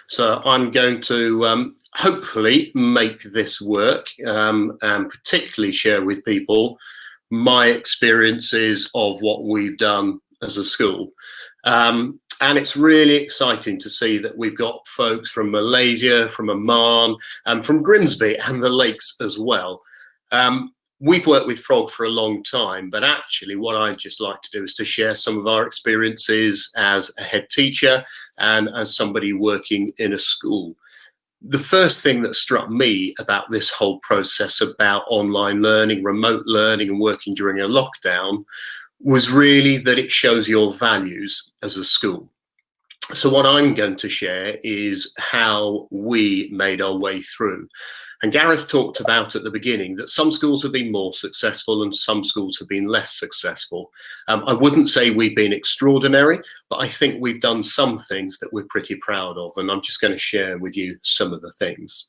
So I'm going to hopefully make this work and particularly share with people my experiences of what we've done as a school. And it's really exciting to see that we've got folks from Malaysia, from Oman, and from Grimsby and the Lakes as well. We've worked with Frog for a long time, but actually what I'd just like to do is to share some of our experiences as a head teacher and as somebody working in a school. The first thing that struck me about this whole process about online learning, remote learning, and working during a lockdown was really that it shows your values as a school. So what I'm going to share is how we made our way through. And Gareth talked about at the beginning that some schools have been more successful and some schools have been less successful. I wouldn't say we've been extraordinary, but I think we've done some things that we're pretty proud of. And I'm just going to share with you some of the things.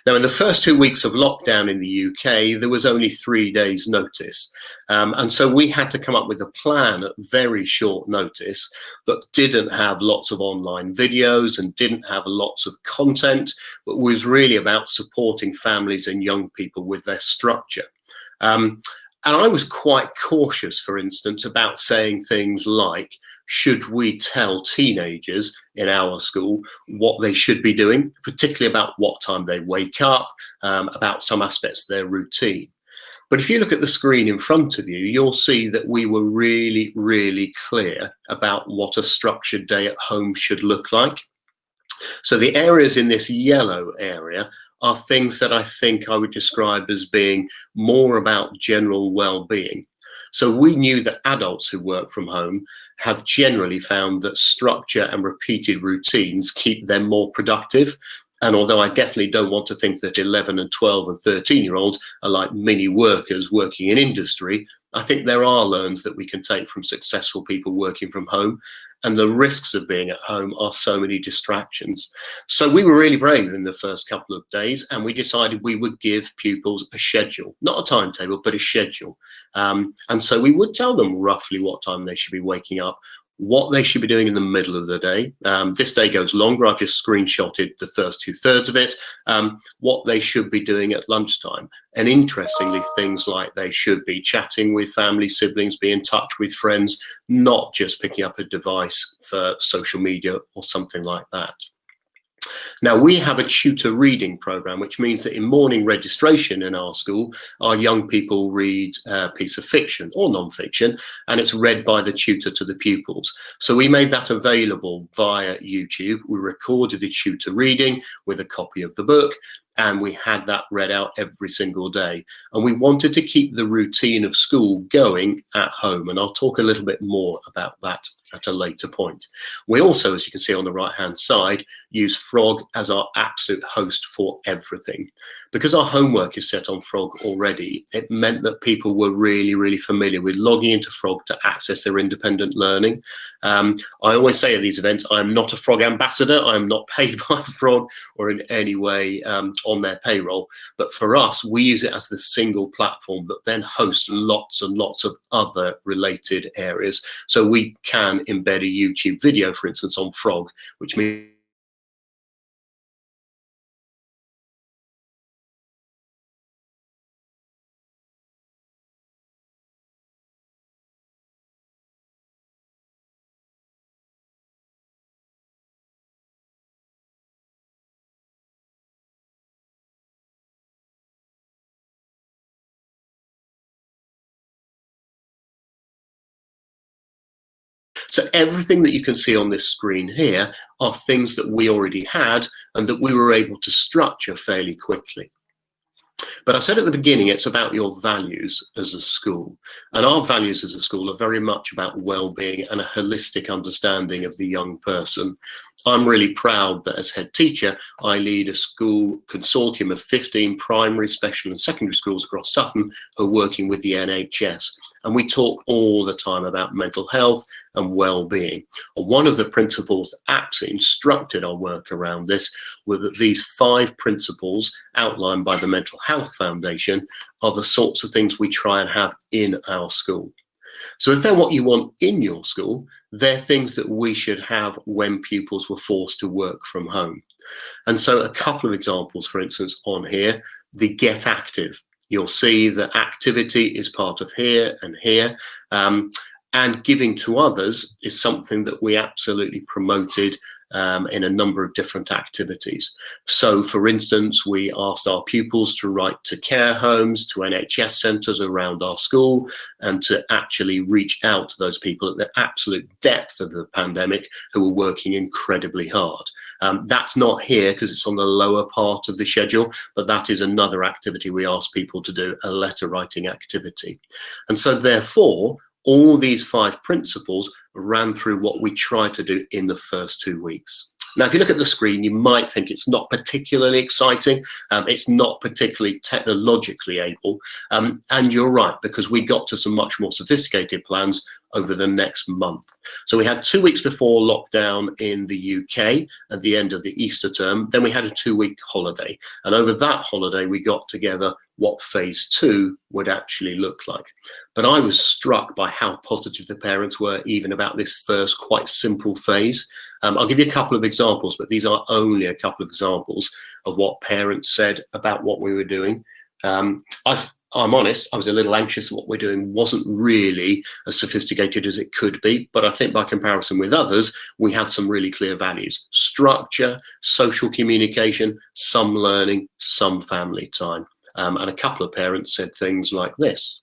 Now, in the first 2 weeks of lockdown in the UK, there was only 3 days notice. And so we had to come up with a plan at very short notice that didn't have lots of online videos and didn't have lots of content, but was really about supporting families and young people with their structure. And I was quite cautious, for instance, about saying things like, should we tell teenagers in our school what they should be doing, particularly about what time they wake up, about some aspects of their routine. But if you look at the screen in front of you, you'll see that we were really, really clear about what a structured day at home should look like. So the areas in this yellow area are things that I think I would describe as being more about general well-being. So we knew that adults who work from home have generally found that structure and repeated routines keep them more productive. And although I definitely don't want to think that 11 and 12 and 13-year-olds are like mini workers working in industry, I think there are learns that we can take from successful people working from home. And the risks of being at home are so many distractions. So we were really brave in the first couple of days, and we decided we would give pupils a schedule, not a timetable, but a schedule. And so we would tell them roughly what time they should be waking up, what they should be doing in the middle of the day. This day goes longer. I've just screenshotted the first 2/3 of it. What they should be doing at lunchtime. And interestingly, things like they should be chatting with family, siblings, be in touch with friends, not just picking up a device for social media or something like that. Now, we have a tutor reading program, which means that in morning registration in our school, our young people read a piece of fiction or non-fiction, and it's read by the tutor to the pupils. So we made that available via YouTube. We recorded the tutor reading with a copy of the book, and we had that read out every single day. And we wanted to keep the routine of school going at home. And I'll talk a little bit more about that at a later point. We also, as you can see on the right-hand side, use Frog as our absolute host for everything. Because our homework is set on Frog already, it meant that people were really, really familiar with logging into Frog to access their independent learning. I always say at these events, I'm not a Frog ambassador. I'm not paid by Frog or in any way on their payroll. But for us, we use it as the single platform that then hosts lots and lots of other related areas. So we can embed a YouTube video, for instance, on Frog, which means so everything that you can see on this screen here are things that we already had and that we were able to structure fairly quickly. But I said at the beginning, it's about your values as a school. And our values as a school are very much about well-being and a holistic understanding of the young person. I'm really proud that as head teacher, I lead a school consortium of 15 primary, special and secondary schools across Sutton who are working with the NHS. And we talk all the time about mental health and well-being. And one of the principles that absolutely instructed our work around this were that these 5 principles outlined by the Mental Health Foundation are the sorts of things we try and have in our school. So if they're what you want in your school, they're things that we should have when pupils were forced to work from home. And so a couple of examples, for instance, on here, the Get Active. You'll see that activity is part of here and here. And giving to others is something that we absolutely promoted in a number of different activities. So, for instance, we asked our pupils to write to care homes, to NHS centres around our school, and to actually reach out to those people at the absolute depth of the pandemic who were working incredibly hard. That's not here because it's on the lower part of the schedule, but that is another activity we ask people to do, a letter writing activity. And so, therefore, all these 5 principles ran through what we tried to do in the first 2 weeks. Now, if you look at the screen, you might think it's not particularly exciting. It's not particularly technologically able. And you're right, because we got to some much more sophisticated plans over the next month. So we had 2 weeks before lockdown in the UK at the end of the Easter term. Then we had a 2-week holiday. And over that holiday, we got together what phase 2 would actually look like. But I was struck by how positive the parents were even about this first quite simple phase. I'll give you a couple of examples, but these are only a couple of examples of what parents said about what we were doing. I'm honest, I was a little anxious. What we're doing wasn't really as sophisticated as it could be, but I think by comparison with others, we had some really clear values: structure, social communication, some learning, some family time. And a couple of parents said things like this.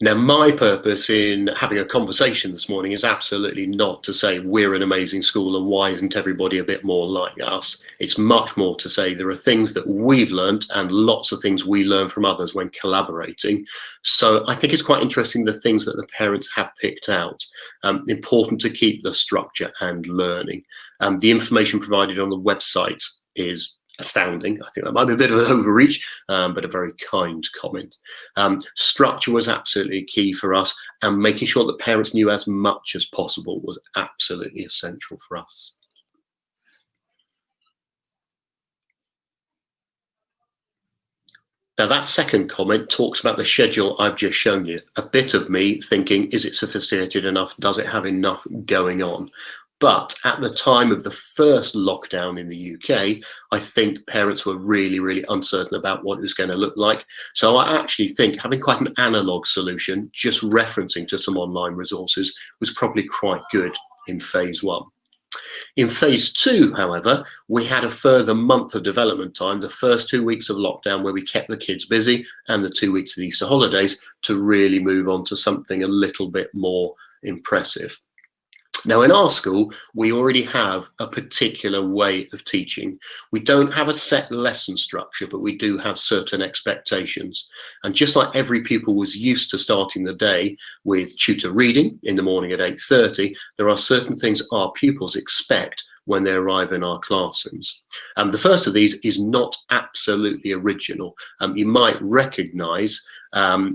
Now, my purpose in having a conversation this morning is absolutely not to say we're an amazing school and why isn't everybody a bit more like us. It's much more to say there are things that we've learned and lots of things we learn from others when collaborating. So I think it's quite interesting the things that the parents have picked out. Important to keep the structure and learning. The information provided on the website is astounding. I think that might be a bit of an overreach, but a very kind comment. Structure was absolutely key for us, and making sure that parents knew as much as possible was absolutely essential for us. Now, that second comment talks about the schedule I've just shown you. A bit of me thinking, is it sophisticated enough? Does it have enough going on? But at the time of the first lockdown in the UK, I think parents were really, really uncertain about what it was going to look like. So I actually think having quite an analog solution, just referencing to some online resources, was probably quite good in phase 1. In phase 2, however, we had a further month of development time, the first 2 weeks of lockdown where we kept the kids busy, and the 2 weeks of the Easter holidays to really move on to something a little bit more impressive. Now, in our school, we already have a particular way of teaching. We don't have a set lesson structure, but we do have certain expectations. And just like every pupil was used to starting the day with tutor reading in the morning at 8:30, there are certain things our pupils expect when they arrive in our classrooms. The first of these is not absolutely original. You might recognize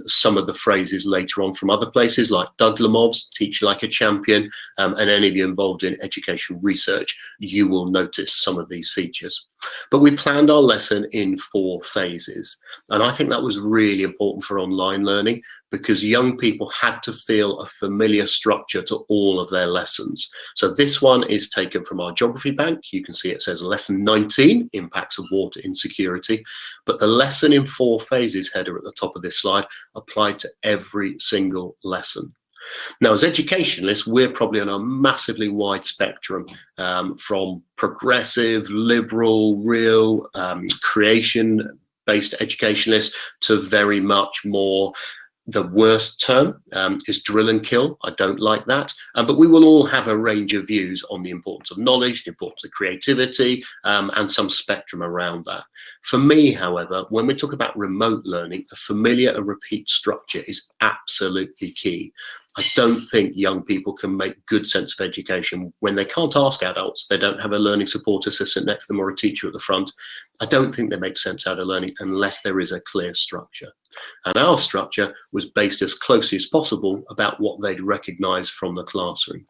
some of the phrases later on from other places like Doug Lemov's Teach Like a Champion, and any of you involved in education research, you will notice some of these features. But we planned our lesson in 4 phases. And I think that was really important for online learning because young people had to feel a familiar structure to all of their lessons. So this one is taken from our geography bank. You can see it says lesson 19, impacts of water insecurity. But the lesson in 4 phases header at the top of this slide applied to every single lesson. Now, as educationalists, we're probably on a massively wide spectrum, from progressive, liberal, real, creation-based educationalists to very much more. The worst term is drill and kill. I don't like that. But we will all have a range of views on the importance of knowledge, the importance of creativity, and some spectrum around that. For me, however, when we talk about remote learning, a familiar and repeat structure is absolutely key. I don't think young people can make good sense of education when they can't ask adults, they don't have a learning support assistant next to them or a teacher at the front. I don't think they make sense out of learning unless there is a clear structure. And our structure was based as closely as possible about what they'd recognise from the classroom.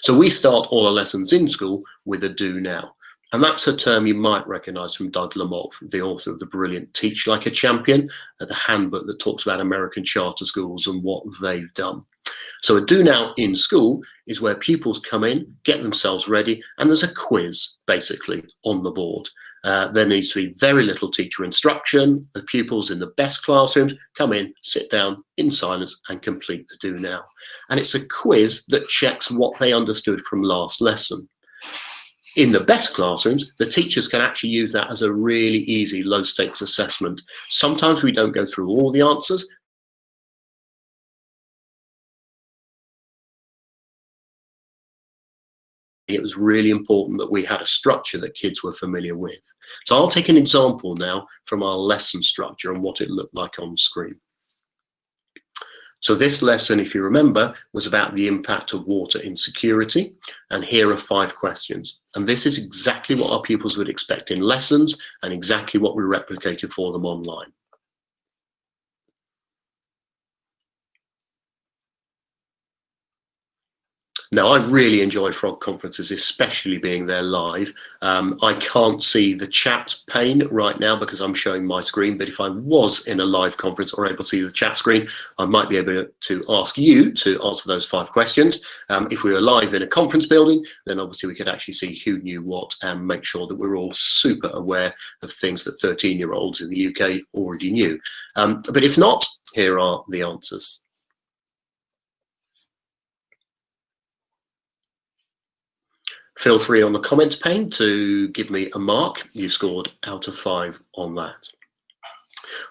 So we start all our lessons in school with a do now. And that's a term you might recognise from Doug Lamothe, the author of the brilliant Teach Like a Champion, the handbook that talks about American charter schools and what they've done. So a do now in school is where pupils come in, get themselves ready, and there's a quiz basically on the board. There needs to be very little teacher instruction. The pupils in the best classrooms come in, sit down in silence and complete the do now. And it's a quiz that checks what they understood from last lesson. In the best classrooms, the teachers can actually use that as a really easy low stakes assessment. Sometimes we don't go through all the answers. It was really important that we had a structure that kids were familiar with. So I'll take an example now from our lesson structure and what it looked like on screen. So this lesson, if you remember, was about the impact of water insecurity. And here are 5 questions. And this is exactly what our pupils would expect in lessons and exactly what we replicated for them online. Now, I really enjoy Frog conferences, especially being there live. I can't see the chat pane right now because I'm showing my screen, but if I was in a live conference or able to see the chat screen, I might be able to ask you to answer those 5 questions. If we were live in a conference building, then obviously we could actually see who knew what and make sure that we're all super aware of things that 13-year-olds in the UK already knew. But if not, here are the answers. Feel free on the comments pane to give me a mark. You scored out of 5 on that.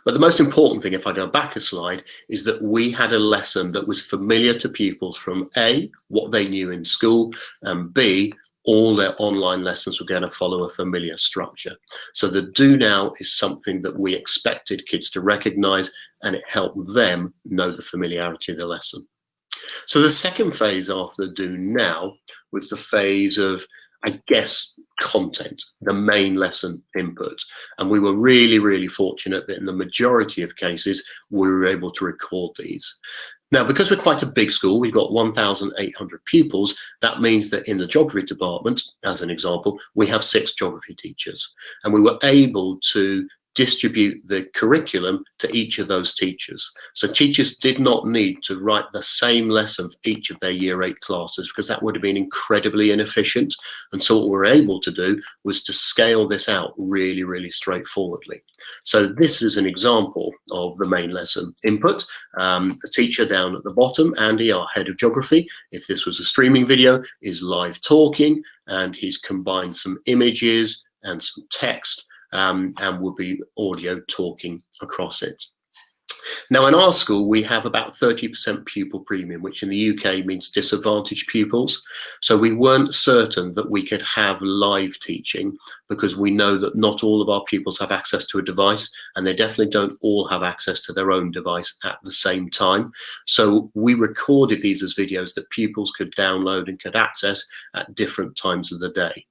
But the most important thing, if I go back a slide, is that we had a lesson that was familiar to pupils from A, what they knew in school, and B, all their online lessons were going to follow a familiar structure. So the do now is something that we expected kids to recognise, and it helped them know the familiarity of the lesson. So the second phase after the do now was the phase of, I guess, content, the main lesson input. And we were really, really fortunate that in the majority of cases, we were able to record these. Now, because we're quite a big school, we've got 1,800 pupils, that means that in the geography department, as an example, we have 6 geography teachers. And we were able to distribute the curriculum to each of those teachers. So teachers did not need to write the same lesson for each of their year 8 classes because that would have been incredibly inefficient. And so what we're able to do was to scale this out really, really straightforwardly. So this is an example of the main lesson input. The teacher down at the bottom, Andy, our head of geography, if this was a streaming video, is live talking, and he's combined some images and some text and will be audio talking across it. Now, in our school, we have about 30% pupil premium, which in the UK means disadvantaged pupils. So we weren't certain that we could have live teaching because we know that not all of our pupils have access to a device, and they definitely don't all have access to their own device at the same time. So we recorded these as videos that pupils could download and could access at different times of the day.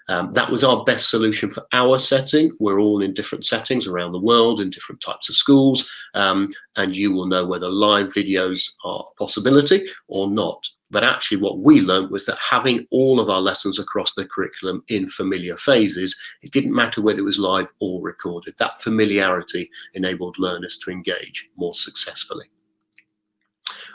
That was our best solution for our setting. We're all in different settings around the world in different types of schools, and you will know whether live videos are a possibility or not. But actually what we learned was that having all of our lessons across the curriculum in familiar phases, it didn't matter whether it was live or recorded. That familiarity enabled learners to engage more successfully.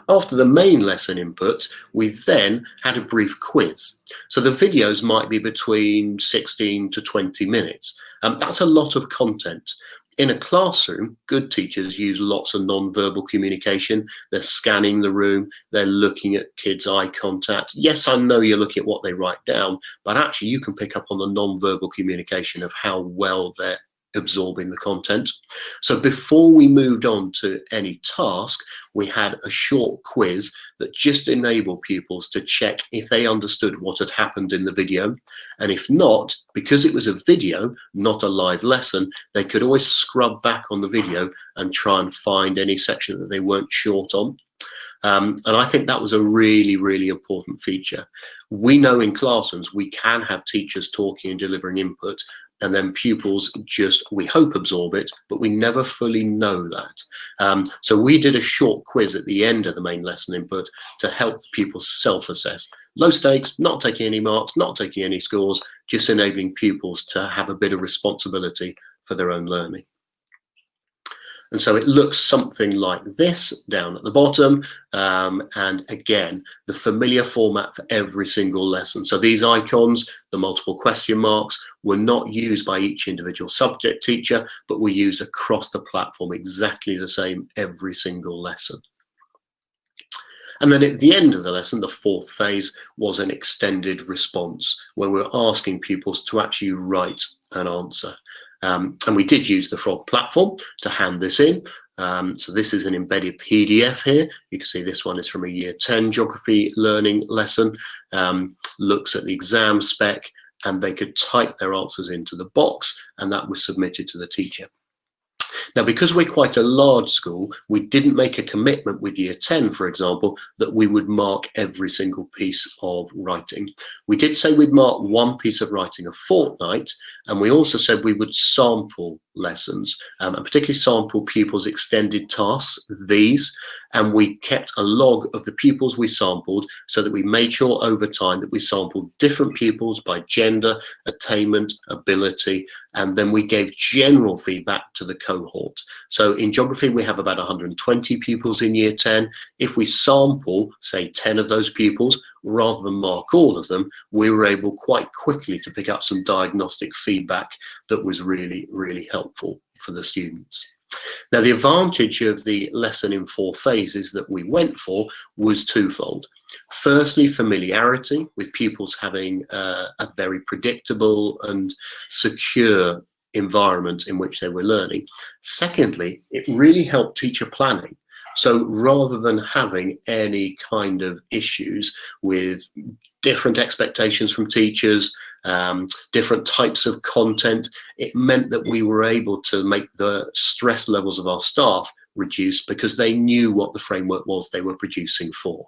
After the main lesson input, we then had a brief quiz. So the videos might be between 16 to 20 minutes. That's a lot of content. In a classroom, good teachers use lots of non-verbal communication. They're scanning the room. They're looking at kids' eye contact. Yes, I know you're looking at what they write down, but actually you can pick up on the non-verbal communication of how well they're absorbing the content. So before we moved on to any task, we had a short quiz that just enabled pupils to check if they understood what had happened in the video. And if not, because it was a video, not a live lesson, they could always scrub back on the video and try and find any section that they weren't short on. And I think that was a really, really important feature. We know in classrooms we can have teachers talking and delivering input, and then pupils just, we hope, absorb it, but we never fully know that. So we did a short quiz at the end of the main lesson input to help pupils self-assess. Low stakes, not taking any marks, not taking any scores, just enabling pupils to have a bit of responsibility for their own learning. And so it looks something like this down at the bottom. And again, the familiar format for every single lesson. So these icons, the multiple question marks, were not used by each individual subject teacher, but were used across the platform, exactly the same every single lesson. And then at the end of the lesson, the fourth phase was an extended response, where we were asking pupils to actually write an answer. And we did use the Frog platform to hand this in. So this is an embedded PDF here. You can see this one is from a Year 10 geography learning lesson, looks at the exam spec, and they could type their answers into the box, and that was submitted to the teacher. Now, because we're quite a large school, we didn't make a commitment with Year 10, for example, that we would mark every single piece of writing. We did say we'd mark one piece of writing a fortnight, and we also said we would sample lessons, and particularly sample pupils' extended tasks, these, and we kept a log of the pupils we sampled so that we made sure over time that we sampled different pupils by gender, attainment, ability, and then we gave general feedback to the cohort. So in geography, we have about 120 pupils in Year 10. If we sample, say, 10 of those pupils, rather than mark all of them, we were able quite quickly to pick up some diagnostic feedback that was really, really helpful for the students. Now, the advantage of the lesson in 4 phases that we went for was twofold. Firstly, familiarity, with pupils having a very predictable and secure environment in which they were learning. Secondly, it really helped teacher planning. So rather than having any kind of issues with different expectations from teachers, different types of content, it meant that we were able to make the stress levels of our staff reduce because they knew what the framework was they were producing for.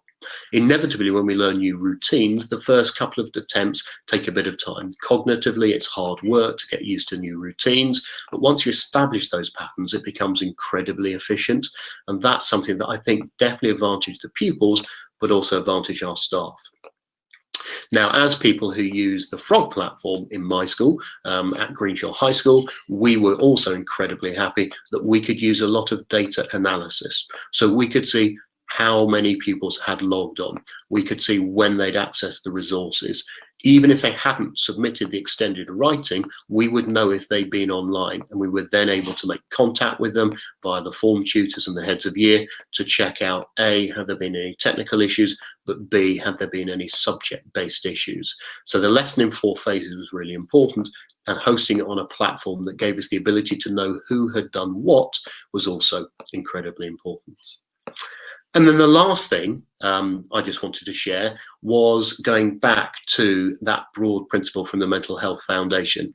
Inevitably, when we learn new routines, the first couple of attempts take a bit of time. Cognitively, it's hard work to get used to new routines, but once you establish those patterns, it becomes incredibly efficient. And that's something that I think definitely advantage the pupils, but also advantage our staff. Now, as people who use the Frog platform in my school, at Greenshaw High School, we were also incredibly happy that we could use a lot of data analysis. So we could see how many pupils had logged on. We could see when they'd accessed the resources. Even if they hadn't submitted the extended writing, we would know if they'd been online, and we were then able to make contact with them via the form tutors and the heads of year to check out, A, have there been any technical issues, but B, have there been any subject-based issues. So the lesson in 4 phases was really important, and hosting it on a platform that gave us the ability to know who had done what was also incredibly important. And then the last thing I just wanted to share was going back to that broad principle from the Mental Health Foundation,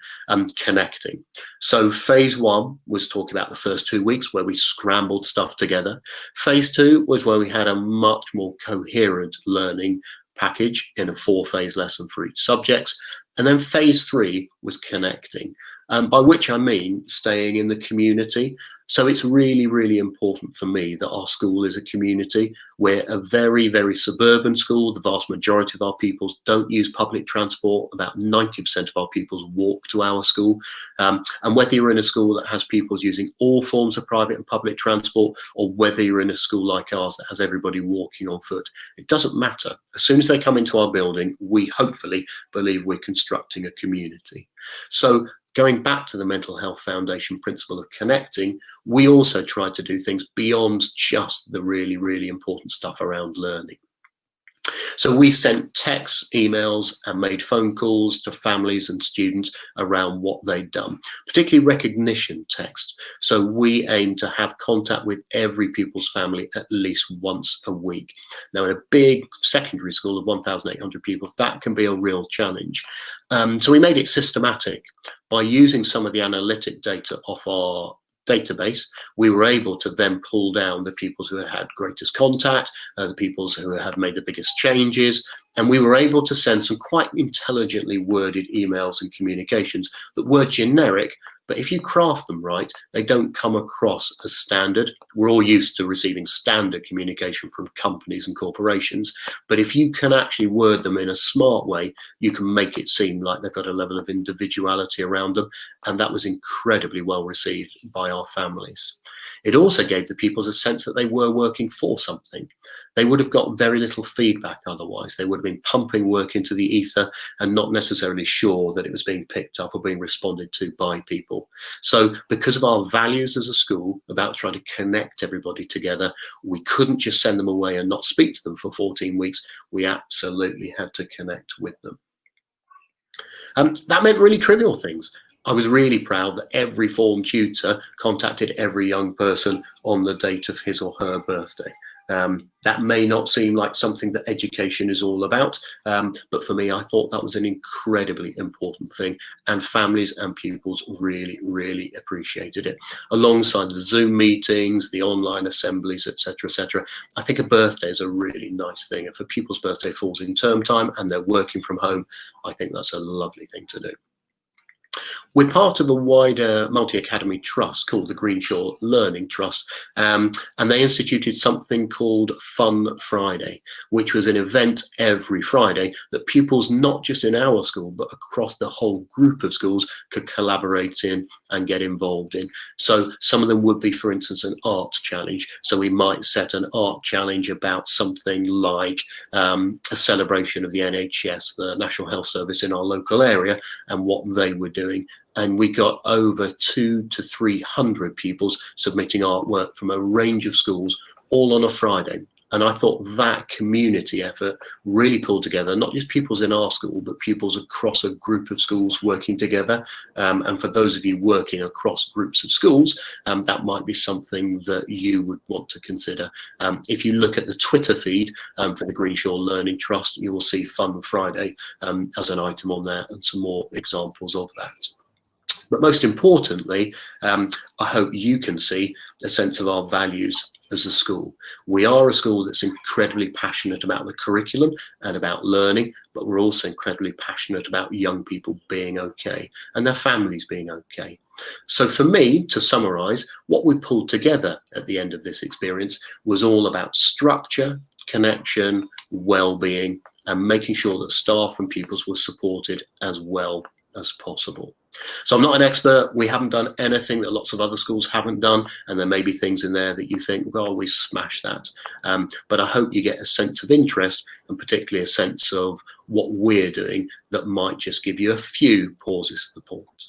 connecting. So phase 1 was talking about the first 2 weeks where we scrambled stuff together. Phase 2 was where we had a much more coherent learning package in a 4-phase lesson for each subject. And then phase 3 was connecting, by which I mean staying in the community. So it's really, really important for me that our school is a community. We're a very, very suburban school. The vast majority of our pupils don't use public transport. About 90% of our pupils walk to our school. And whether you're in a school that has pupils using all forms of private and public transport, or whether you're in a school like ours that has everybody walking on foot, it doesn't matter. As soon as they come into our building, we hopefully believe we're constructing a community. So going back to the Mental Health Foundation principle of connecting, we also try to do things beyond just the really, really important stuff around learning. So we sent texts, emails, and made phone calls to families and students around what they'd done, particularly recognition texts. So we aim to have contact with every pupil's family at least once a week. Now, in a big secondary school of 1,800 pupils, that can be a real challenge. So we made it systematic by using some of the analytic data off our database, we were able to then pull down the pupils who had greatest contact, the pupils who had made the biggest changes, and we were able to send some quite intelligently worded emails and communications that were generic, but if you craft them right, they don't come across as standard. We're all used to receiving standard communication from companies and corporations, but if you can actually word them in a smart way, you can make it seem like they've got a level of individuality around them, and that was incredibly well received by our families. It also gave the pupils a sense that they were working for something. They would have got very little feedback otherwise. They would have been pumping work into the ether and not necessarily sure that it was being picked up or being responded to by people. So because of our values as a school about trying to connect everybody together, we couldn't just send them away and not speak to them for 14 weeks. We absolutely had to connect with them. That meant really trivial things. I was really proud that every form tutor contacted every young person on the date of his or her birthday. That may not seem like something that education is all about, but for me, I thought that was an incredibly important thing, and families and pupils really, really appreciated it. Alongside the Zoom meetings, the online assemblies, etc., I think a birthday is a really nice thing. If a pupil's birthday falls in term time and they're working from home, I think that's a lovely thing to do. We're part of a wider multi-academy trust called the Greenshaw Learning Trust, and they instituted something called Fun Friday, which was an event every Friday that pupils, not just in our school, but across the whole group of schools, could collaborate in and get involved in. So some of them would be, for instance, an art challenge. So we might set an art challenge about something like a celebration of the NHS, the National Health Service in our local area, and what they were doing. And we got over 200 to 300 pupils submitting artwork from a range of schools, all on a Friday. And I thought that community effort really pulled together, not just pupils in our school, but pupils across a group of schools working together. And for those of you working across groups of schools, that might be something that you would want to consider. If you look at the Twitter feed for the Greenshaw Learning Trust, you will see Fun Friday as an item on there and some more examples of that. But most importantly, I hope you can see a sense of our values as a school. We are a school that's incredibly passionate about the curriculum and about learning, but we're also incredibly passionate about young people being okay and their families being okay. So for me, to summarize, what we pulled together at the end of this experience was all about structure, connection, well-being, and making sure that staff and pupils were supported as well as possible. So I'm not an expert. We haven't done anything that lots of other schools haven't done, and there may be things in there that you think, well, we smashed that. But I hope you get a sense of interest, and particularly a sense of what we're doing that might just give you a few pauses for thought.